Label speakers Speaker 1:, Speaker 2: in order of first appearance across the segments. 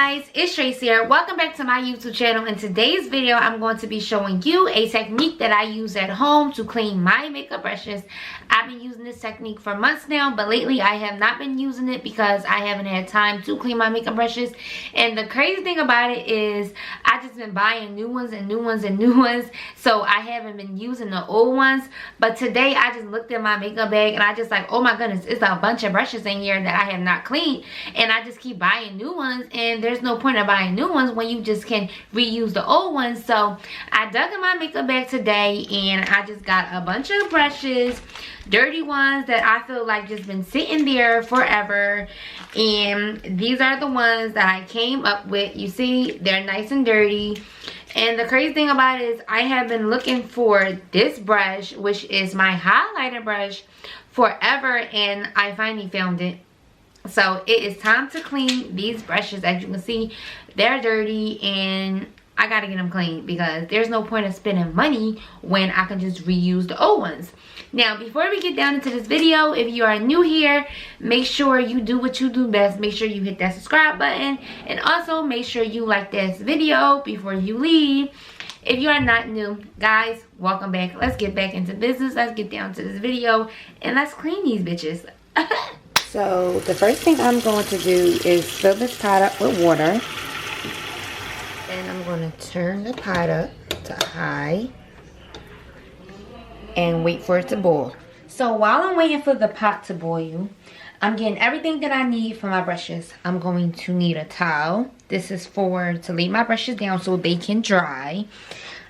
Speaker 1: guys, it's Tracee here. Welcome back to my YouTube channel. In today's video, I'm going to be showing you a technique that I use at home to clean my makeup brushes. I've been using this technique for months now, but lately I have not been using it because I haven't had time to clean my makeup brushes. And the crazy thing about it is I just been buying new ones and new ones and new ones, so I haven't been using the old ones. But today I just looked at my makeup bag and I just like, oh my goodness, it's a bunch of brushes in here that I have not cleaned, and I just keep buying new ones, and there's no point of buying new ones when you just can reuse the old ones. So I dug in my makeup bag today and I just got a bunch of brushes, dirty ones that I feel like just been sitting there forever, and these are the ones that I came up with. You see, they're nice and dirty. And the crazy thing about it is I have been looking for this brush, which is my highlighter brush, forever, and I finally found it. So it is time to clean these brushes. As you can see, they're dirty and I gotta get them clean because there's no point of spending money when I can just reuse the old ones. Now, before we get down into this video, if you are new here, make sure you do what you do best. Make sure you hit that subscribe button, and also make sure you like this video before you leave. If you are not new, guys, welcome back. Let's get back into business. Let's get down to this video and let's clean these bitches.
Speaker 2: So the first thing I'm going to do is fill this pot up with water. Then I'm going to turn the pot up to high and wait for it to boil.
Speaker 1: So while I'm waiting for the pot to boil, I'm getting everything that I need for my brushes. I'm going to need a towel. This is to lay my brushes down so they can dry.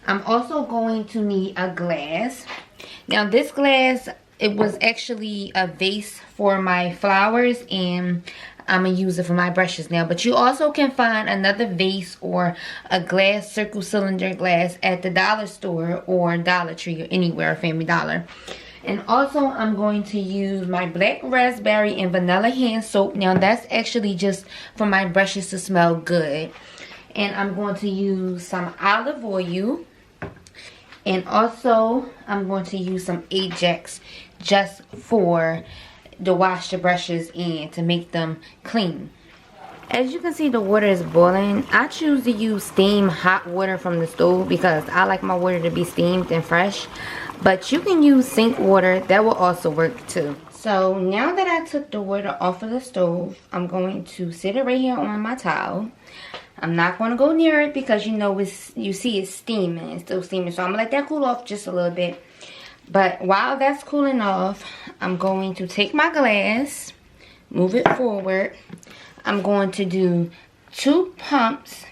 Speaker 1: I'm also going to need a glass. Now this glass, it was actually a vase for my flowers, and I'm going to use it for my brushes now. But you also can find another vase or a glass circle cylinder glass at the dollar store or Dollar Tree or anywhere, Family Dollar. And also I'm going to use my black raspberry and vanilla hand soap. Now that's actually just for my brushes to smell good. And I'm going to use some olive oil. And also I'm going to use some Ajax just to wash the brushes and to make them clean. As you can see, the water is boiling. I choose to use steam hot water from the stove because I like my water to be steamed and fresh. But you can use sink water. That will also work too. So now that I took the water off of the stove, I'm going to sit it right here on my towel. I'm not going to go near it because you see it's steaming. It's still steaming. So I'm going to let that cool off just a little bit. But while that's cooling off, I'm going to take my glass, move it forward. I'm going to do 2 pumps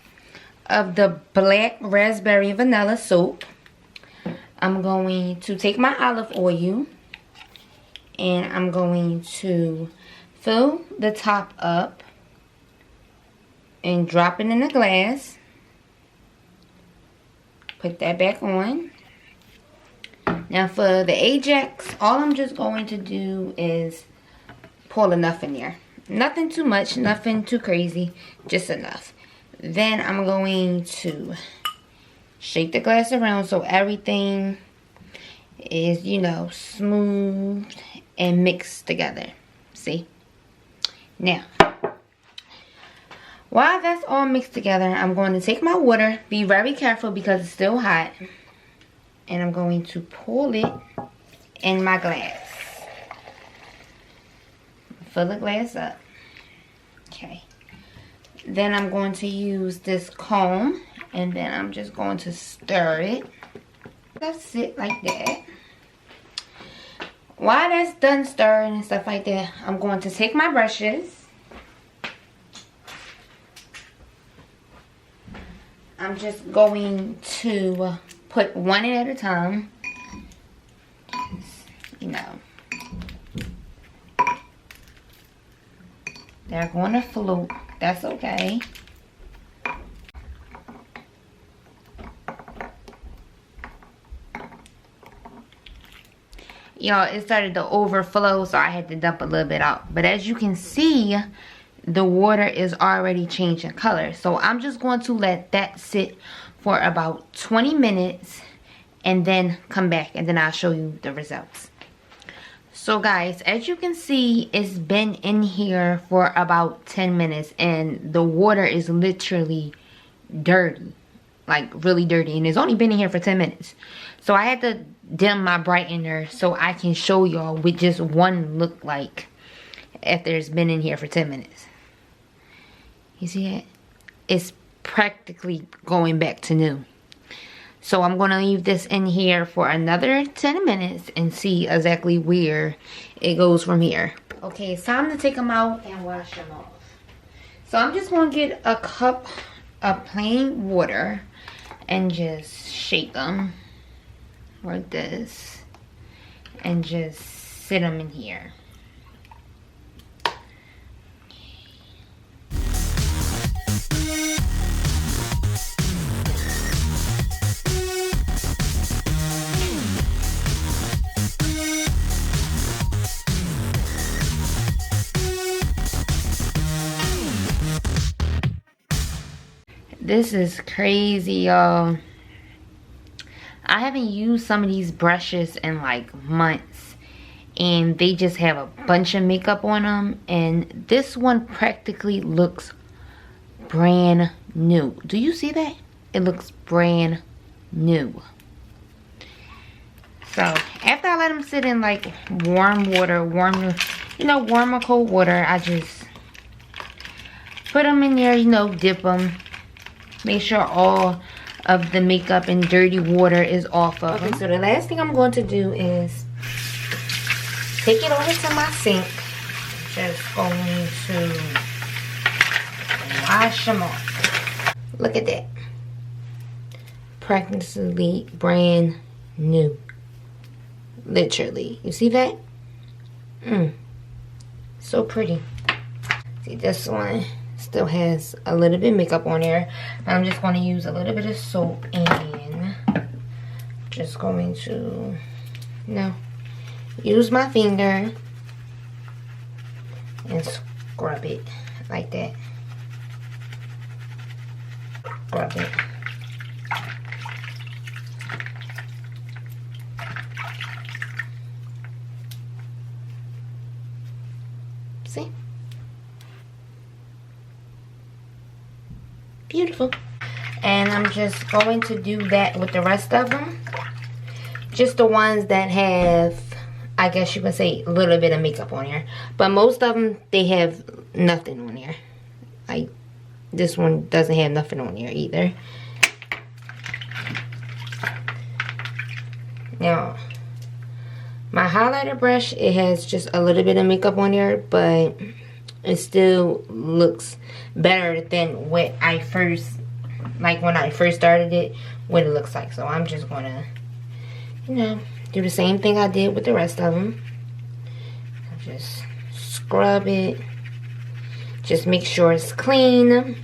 Speaker 1: of the black raspberry vanilla soap. I'm going to take my olive oil and I'm going to fill the top up and drop it in the glass. Put that back on. Now for the Ajax, all I'm just going to do is pour enough in there. Nothing too much, nothing too crazy, just enough. Then I'm going to shake the glass around so everything is, smooth and mixed together. See? Now, while that's all mixed together, I'm going to take my water. Be very careful because it's still hot. And I'm going to pour it in my glass. Fill the glass up. Okay. Then I'm going to use this comb. And then I'm just going to stir it. That's it like that. While that's done stirring and stuff like that, I'm going to take my brushes. I'm just going to put one in at a time. They're going to float. That's okay. Y'all, it started to overflow, so I had to dump a little bit out. But as you can see, the water is already changing color. So I'm just going to let that sit for about 20 minutes and then come back and then I'll show you the results. So guys, as you can see, it's been in here for about 10 minutes and the water is literally dirty, like really dirty, and it's only been in here for 10 minutes. So I had to dim my brightener so I can show y'all what just one look like after it's been in here for 10 minutes. You see it? It's practically going back to new. So I'm going to leave this in here for another 10 minutes and see exactly where it goes from here. Okay, it's time to take them out and wash them off. So I'm just going to get a cup of plain water and just shake them like this and just sit them in here. This is crazy, y'all. I haven't used some of these brushes in like months, and they just have a bunch of makeup on them, and this one practically looks brand new. Do you see that? It looks brand new. So after I let them sit in like warm water, warm or cold water, I just put them in there, dip them. Make sure all of the makeup and dirty water is off of them. Okay, so the last thing I'm going to do is take it over to my sink. Just going to wash them off. Look at that. Practically brand new. Literally. You see that? So pretty. See, this one still has a little bit of makeup on there. I'm just going to use a little bit of soap and just going to use my finger and scrub it like that. Scrub it. See? Beautiful. And I'm just going to do that with the rest of them. Just the ones that have, I guess you can say, a little bit of makeup on here. But most of them, they have nothing on here. Like, this one doesn't have nothing on here either. Now, my highlighter brush, it has just a little bit of makeup on there, but it still looks better than what I first, like when I first started it, what it looks like. So I'm just gonna, do the same thing I did with the rest of them. Just scrub it. Just make sure it's clean.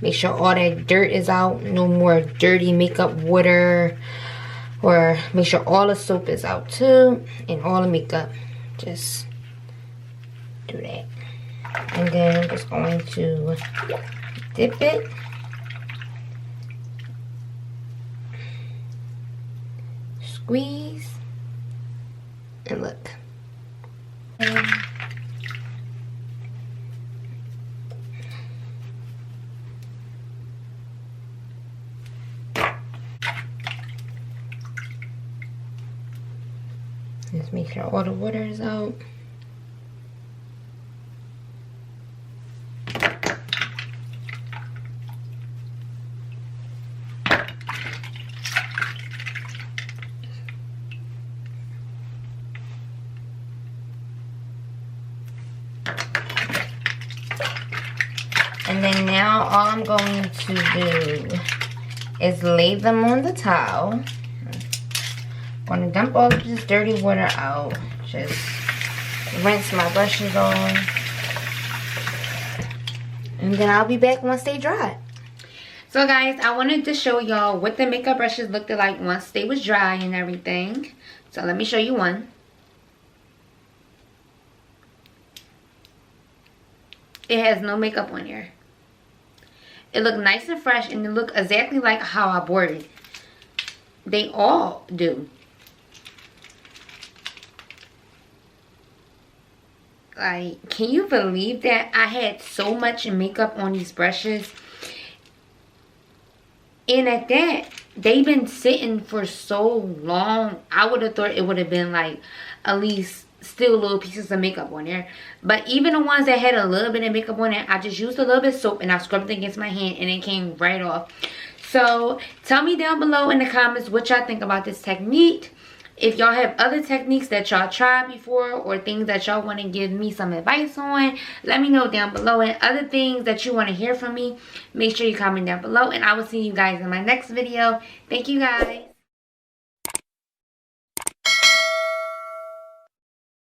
Speaker 1: Make sure all that dirt is out. No more dirty makeup water. Or make sure all the soap is out too. And all the makeup. Just do that. And then I'm just going to dip it. Squeeze. And look. Just make sure all the water is out. And then now all I'm going to do is lay them on the towel. I'm going to dump all of this dirty water out. Just rinse my brushes on. And then I'll be back once they dry. So guys, I wanted to show y'all what the makeup brushes looked like once they was dry and everything. So let me show you one. It has no makeup on here. It looked nice and fresh, and it looked exactly like how I bought it. They all do. Like, can you believe that? I had so much makeup on these brushes. And at that, they've been sitting for so long. I would have thought it would have been like at least still little pieces of makeup on there. But even the ones that had a little bit of makeup on it, I just used a little bit of soap and I scrubbed it against my hand and it came right off. So tell me down below in the comments what y'all think about this technique. If y'all have other techniques that y'all tried before or things that y'all want to give me some advice on, let me know down below. And other things that you want to hear from me, make sure you comment down below. And I will see you guys in my next video. Thank you guys.